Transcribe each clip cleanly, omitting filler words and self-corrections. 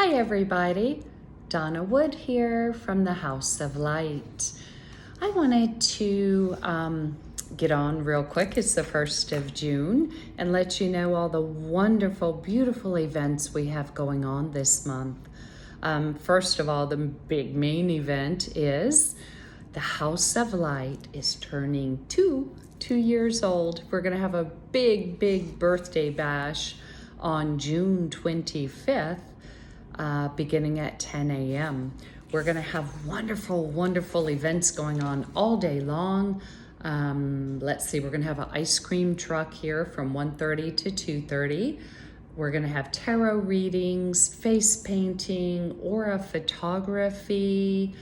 Hi everybody, Donna Wood here from the House of Light. I wanted to get on real quick. It's the 1st of June and let you know all the wonderful, beautiful events we have going on this month. First of all, the big main event is the House of Light is turning two years old. We're gonna have a big birthday bash on June 25th. Beginning at 10 a.m. We're going to have wonderful events going on all day long. Let's see, we're going to have an ice cream truck here from 1:30 to 2:30. We're going to have tarot readings, face painting, aura photography.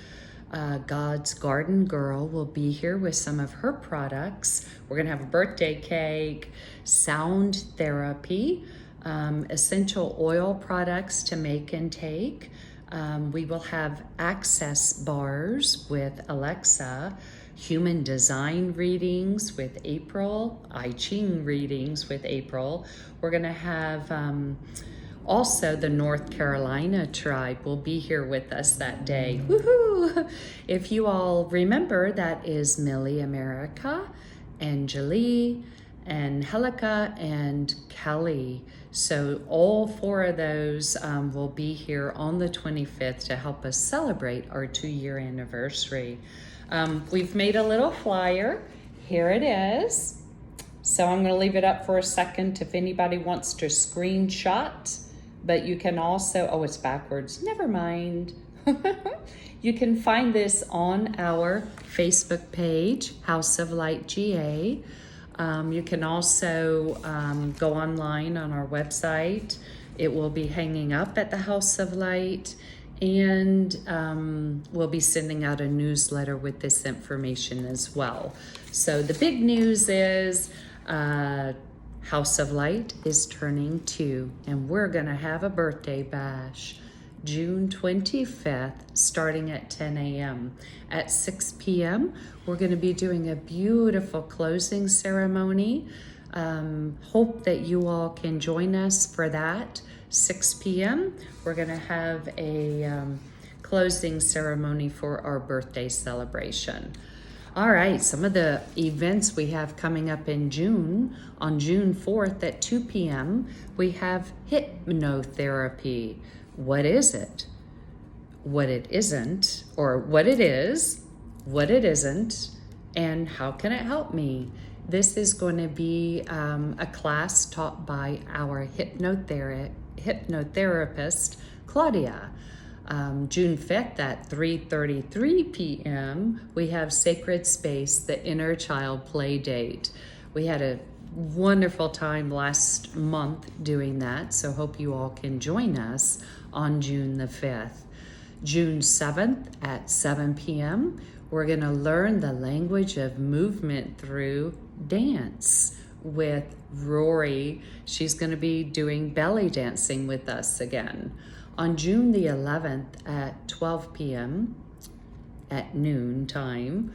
God's Garden Girl will be here with some of her products. We're going to have a birthday cake, sound therapy, essential oil products to make and take. We will have access bars with Alexa, human design readings with April, I Ching readings with April. We're going to have also the North Carolina tribe will be here with us that day. Woohoo! If you all remember, that is Millie America, Angelie, Angelica, and Kelly. So all four of those will be here on the 25th to help us celebrate our 2-year anniversary. We've made a little flyer. Here it is. So I'm going to leave it up for a second if anybody wants to screenshot. But you can also, oh, it's backwards. Never mind. You can find this on our Facebook page, House of Light GA. You can also go online on our website. It will be hanging up at the House of Light, and we'll be sending out a newsletter with this information as well. So the big news is House of Light is turning 2, and we're gonna have a birthday bash. June 25th, starting at 10 a.m. At 6 p.m., we're going to be doing a beautiful closing ceremony. Hope that you all can join us for that. 6 p.m., we're going to have a closing ceremony for our birthday celebration. All right, some of the events we have coming up in June. On June 4th at 2 p.m., we have hypnotherapy. What is it? What it isn't, or what it is, what it isn't, and how can it help me? This is going to be a class taught by our hypnotherapist, Claudia. June 5th at 3:33 p.m., we have Sacred Space, the Inner Child Play Date. We had a wonderful time last month doing that, so hope you all can join us on June the 5th. June 7th at 7 p.m., we're going to learn the language of movement through dance with Rory. She's going to be doing belly dancing with us again. On June the 11th at 12 p.m. at noon time,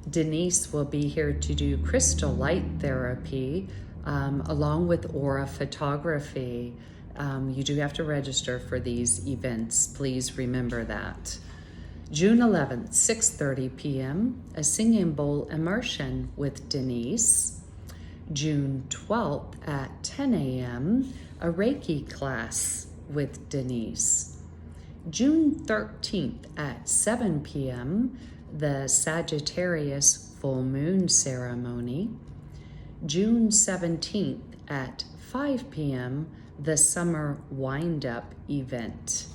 Denise will be here to do crystal light therapy along with aura photography. You do have to register for these events. Please remember that. June 11th, 6:30 p.m., a singing bowl immersion with Denise. June 12th at 10 a.m., a Reiki class with Denise. June 13th at 7 p.m., the Sagittarius full moon ceremony. June 17th at 5 p.m., the summer wind-up event.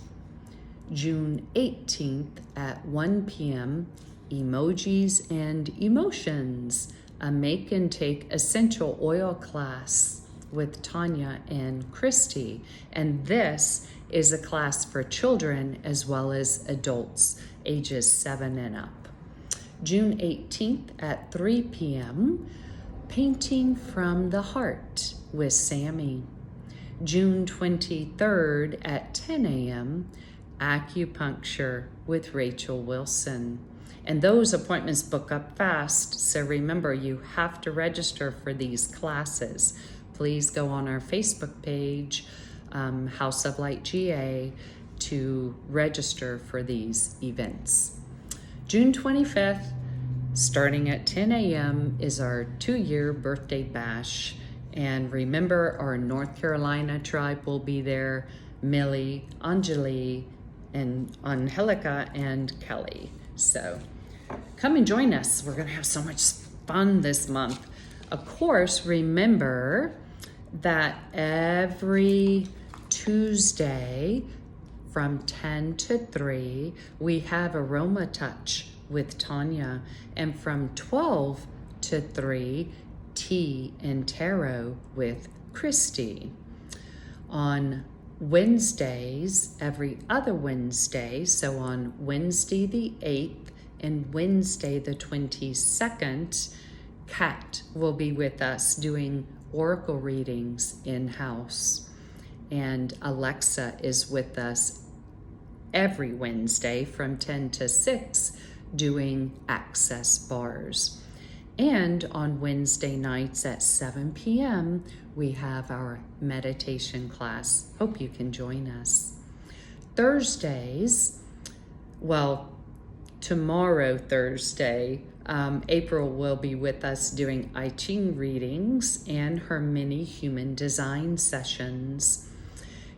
June 18th at 1 p.m., emojis and emotions, a make and take essential oil class with Tanya and Christy. And this is a class for children as well as adults ages 7 and up. June 18th at 3 p.m., Painting from the Heart with Sammy. June 23rd at 10 a.m., Acupuncture with Rachel Wilson. And those appointments book up fast, so remember you have to register for these classes. Please go on our Facebook page, House of Light GA to register for these events. June 25th, starting at 10 a.m. is our 2-year birthday bash. And remember, our North Carolina tribe will be there, Millie, Anjali, and Angelica, and Kelly. So come and join us. We're gonna have so much fun this month. Of course, remember that every Tuesday from 10 to 3, we have Aroma Touch with Tanya, and from 12 to 3, Tea and Tarot with Christy. On Wednesdays, every other Wednesday, so on Wednesday the 8th and Wednesday the 22nd, Kat will be with us doing oracle readings in-house. And Alexa is with us every Wednesday from 10 to 6 doing access bars. And on Wednesday nights at 7 p.m., we have our meditation class. Hope you can join us. Thursdays, well, tomorrow, Thursday, April will be with us doing I Ching readings and her mini human design sessions.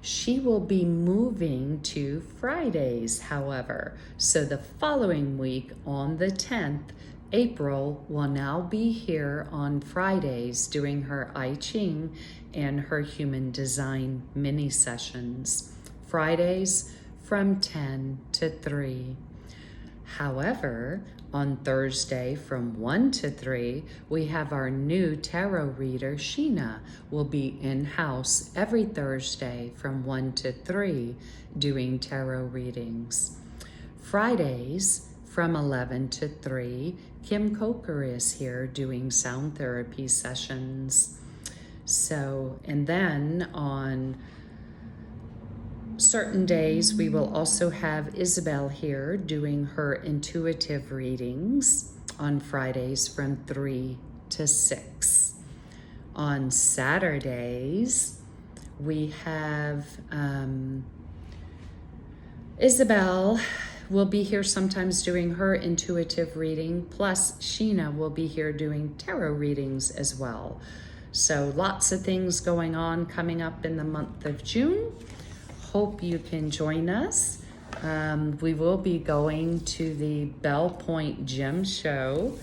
She will be moving to Fridays, however. So the following week on the 10th, April will now be here on Fridays doing her I Ching and her human design mini sessions. Fridays from 10 to 3. However, on Thursday from 1 to 3, we have our new tarot reader, Sheena, will be in-house every Thursday from 1 to 3 doing tarot readings. Fridays from 11 to 3, Kim Coker is here doing sound therapy sessions. So, and then on certain days, we will also have Isabel here doing her intuitive readings on Fridays from 3 to 6. On Saturdays, we have Isabel will be here sometimes doing her intuitive reading, plus Sheena will be here doing tarot readings as well. So lots of things going on coming up in the month of June. Hope you can join us. We will be going to the Bell Point Gem Show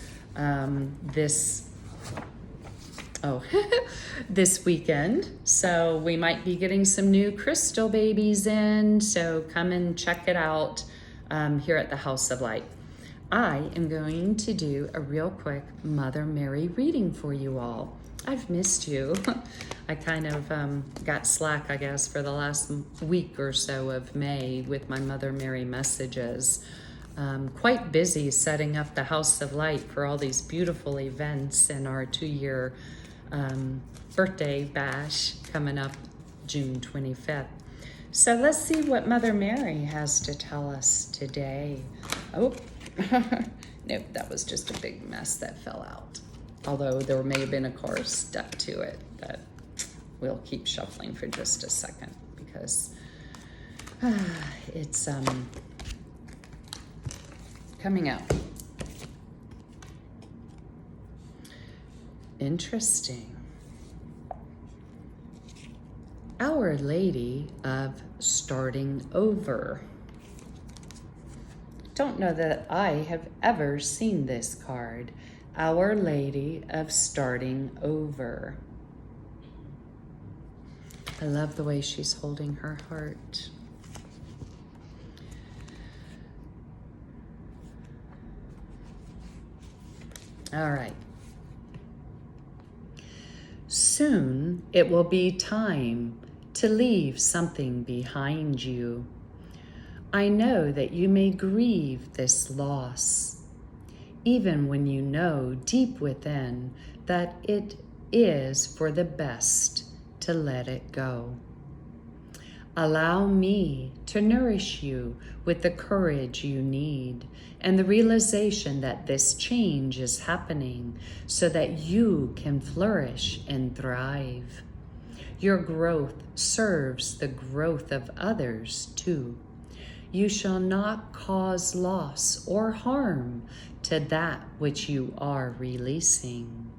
this weekend. So we might be getting some new crystal babies in. So come and check it out here at the House of Light. I am going to do a real quick Mother Mary reading for you all. I've missed you. I kind of got slack, I guess, for the last week or so of May with my Mother Mary messages. Quite busy setting up the House of Light for all these beautiful events in our 2-year birthday bash coming up June 25th. So let's see what Mother Mary has to tell us today. Oh, nope, that was just a big mess that fell out. Although there may have been a car stuck to it, but we'll keep shuffling for just a second because it's coming out. Interesting. Our Lady of Starting Over. Don't know that I have ever seen this card. Our Lady of Starting Over. I love the way she's holding her heart. All right. Soon it will be time to leave something behind you. I know that you may grieve this loss, even when you know deep within that it is for the best to let it go. Allow me to nourish you with the courage you need and the realization that this change is happening so that you can flourish and thrive. Your growth serves the growth of others too. You shall not cause loss or harm to that which you are releasing.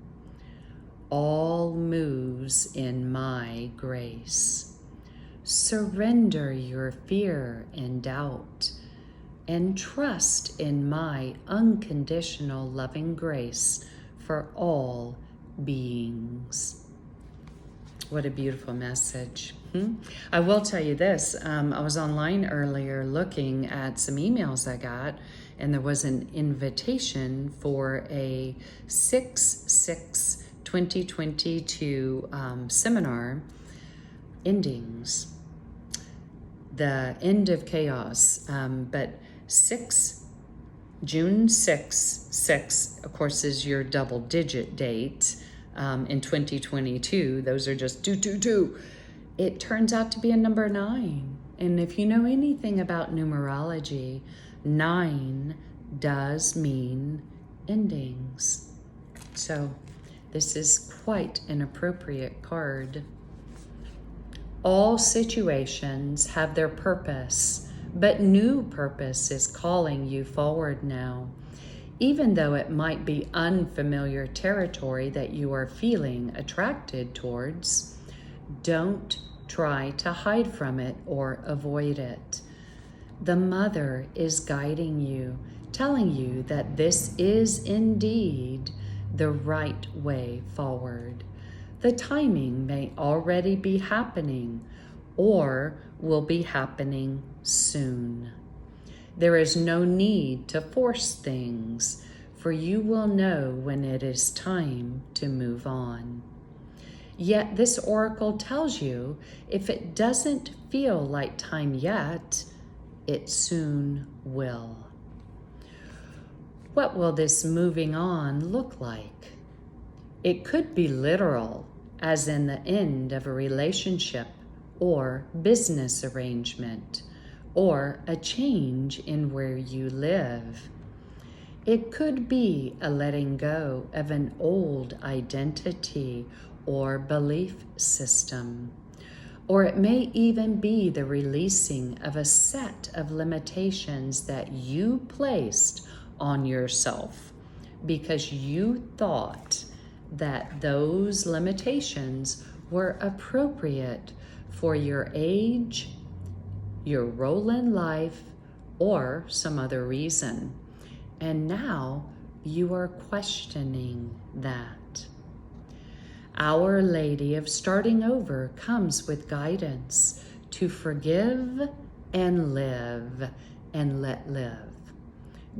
All moves in my grace. Surrender your fear and doubt and trust in my unconditional loving grace for all beings. What a beautiful message. I will tell you this. I was online earlier looking at some emails I got, and there was an invitation for a 6/6/2022 seminar, Endings, the end of chaos. But June 6, of course, is your double digit date. In 2022, those are just 222. It turns out to be a number 9. And if you know anything about numerology, 9 does mean endings. So this is quite an appropriate card. All situations have their purpose, but new purpose is calling you forward now. Even though it might be unfamiliar territory that you are feeling attracted towards, don't try to hide from it or avoid it. The Mother is guiding you, telling you that this is indeed the right way forward. The timing may already be happening or will be happening soon. There is no need to force things, for you will know when it is time to move on. Yet this oracle tells you if it doesn't feel like time yet, it soon will. What will this moving on look like? It could be literal, as in the end of a relationship or business arrangement, or a change in where you live. It could be a letting go of an old identity or belief system, or it may even be the releasing of a set of limitations that you placed on yourself because you thought that those limitations were appropriate for your age, your role in life, or some other reason. And now you are questioning that. Our Lady of Starting Over comes with guidance to forgive and live and let live.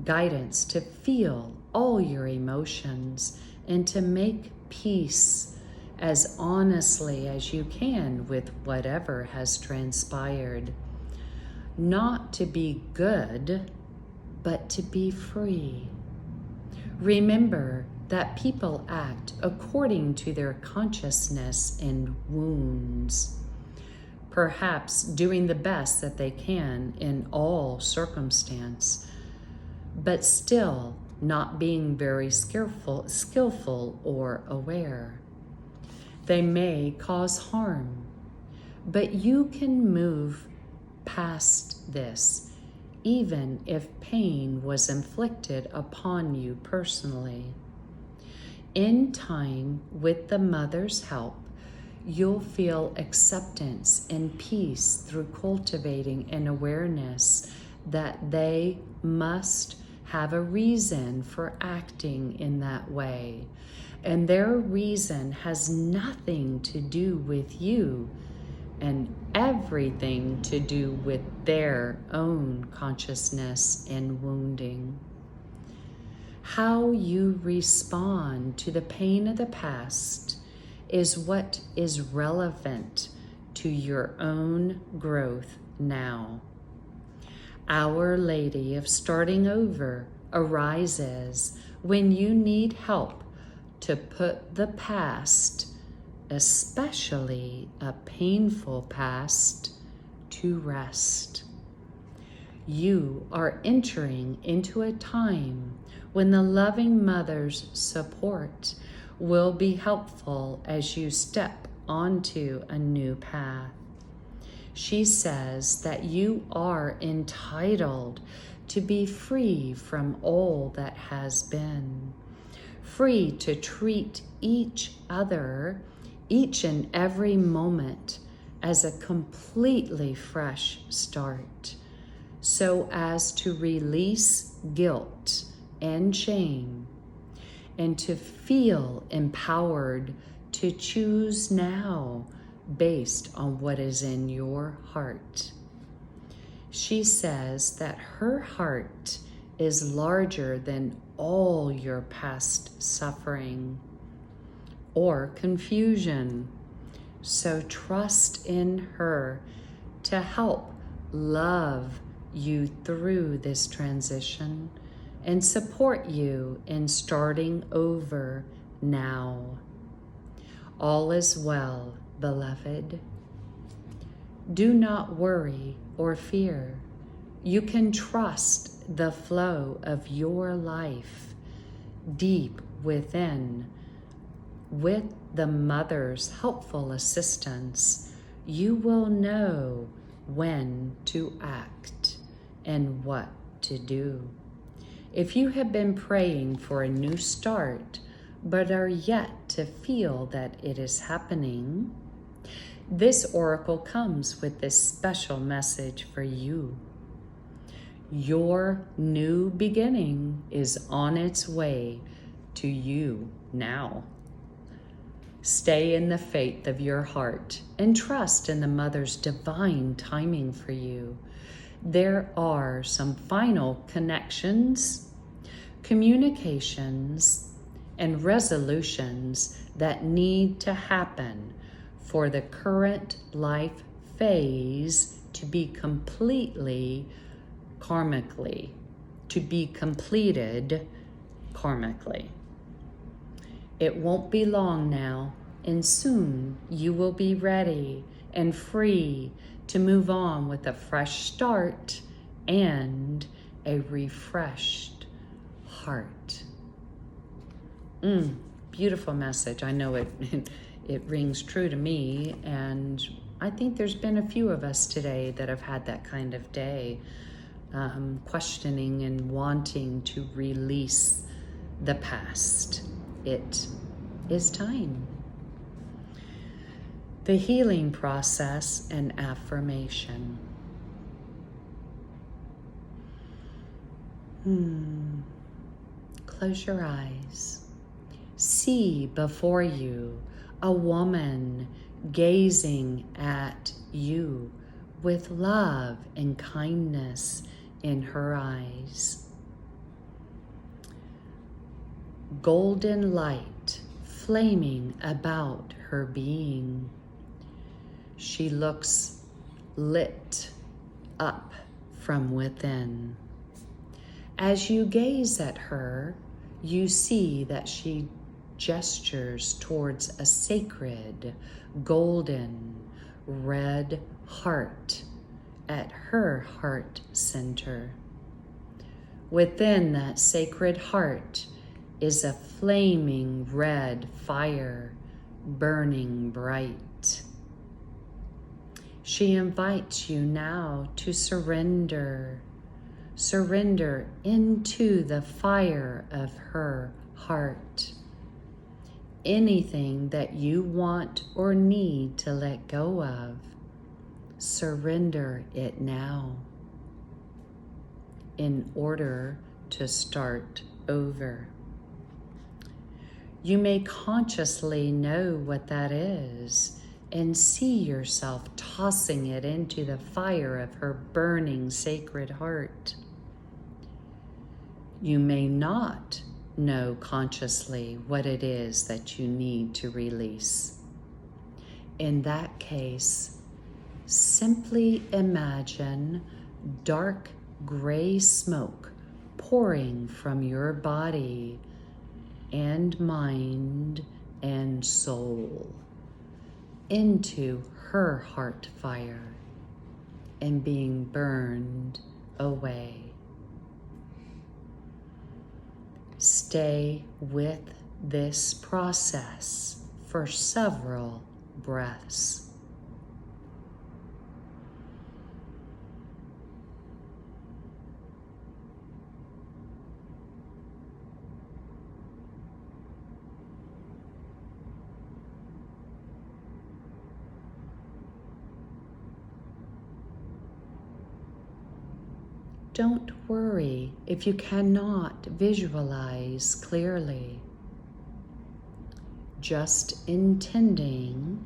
Guidance to feel all your emotions and to make peace as honestly as you can with whatever has transpired. Not to be good, but to be free. Remember that people act according to their consciousness and wounds, perhaps doing the best that they can in all circumstance, but still not being very skillful or aware. They may cause harm, but you can move past this, even if pain was inflicted upon you personally. In time, with the Mother's help, you'll feel acceptance and peace through cultivating an awareness that they must have a reason for acting in that way. And their reason has nothing to do with you and everything to do with their own consciousness and wounding. How you respond to the pain of the past is what is relevant to your own growth now. Our Lady of Starting Over arises when you need help to put the past, especially a painful past, to rest. You are entering into a time when the loving Mother's support will be helpful as you step onto a new path. She says that you are entitled to be free from all that has been, free to treat each other, each and every moment, as a completely fresh start, so as to release guilt and shame, and to feel empowered to choose now based on what is in your heart. She says that her heart is larger than all your past suffering or confusion. So trust in her to help love you through this transition and support you in starting over now. All is well, beloved. Do not worry or fear. You can trust the flow of your life deep within. With the mother's helpful assistance, you will know when to act and what to do. If you have been praying for a new start, but are yet to feel that it is happening, this oracle comes with this special message for you. Your new beginning is on its way to you now. Stay in the faith of your heart and trust in the mother's divine timing for you. There are some final connections, communications, and resolutions that need to happen for the current life phase to be completed karmically. It won't be long now, and soon you will be ready and free to move on with a fresh start and a refreshed heart. Beautiful message. I know it rings true to me, and I think there's been a few of us today that have had that kind of day, questioning and wanting to release the past. It is time. The healing process and affirmation. Close your eyes. See before you a woman gazing at you with love and kindness in her eyes. Golden light flaming about her being. She looks lit up from within. As you gaze at her, you see that she gestures towards a sacred, golden, red heart at her heart center. Within that sacred heart is a flaming red fire burning bright. She invites you now to surrender into the fire of her heart. Anything that you want or need to let go of, surrender it now in order to start over. You may consciously know what that is and see yourself tossing it into the fire of her burning sacred heart. You may not know consciously what it is that you need to release. In that case, simply imagine dark gray smoke pouring from your body and mind and soul into her heart fire and being burned away. Stay with this process for several breaths. Don't worry if you cannot visualize clearly. Just intending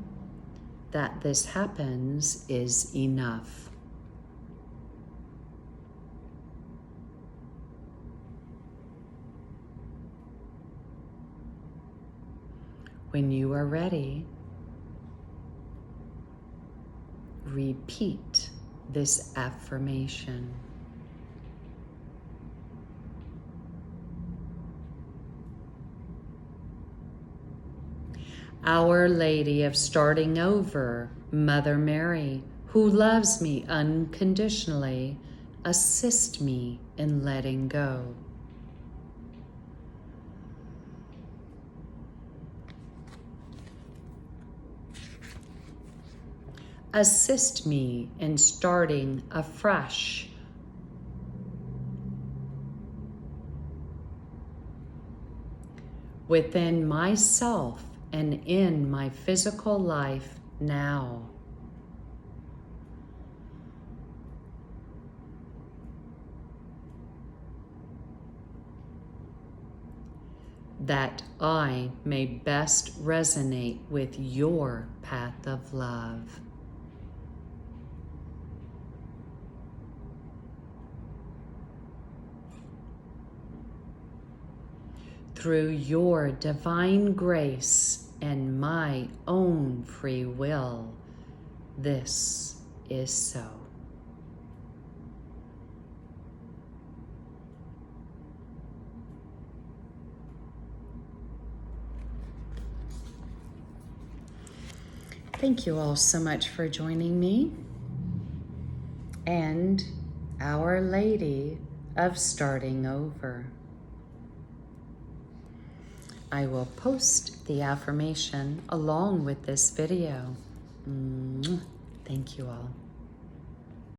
that this happens is enough. When you are ready, repeat this affirmation. Our Lady of Starting Over, Mother Mary, who loves me unconditionally, assist me in letting go. Assist me in starting afresh. Within myself and in my physical life now. That I may best resonate with your path of love. Through your divine grace and my own free will, this is so. Thank you all so much for joining me. And Our Lady of Starting Over. I will post the affirmation along with this video. Thank you all.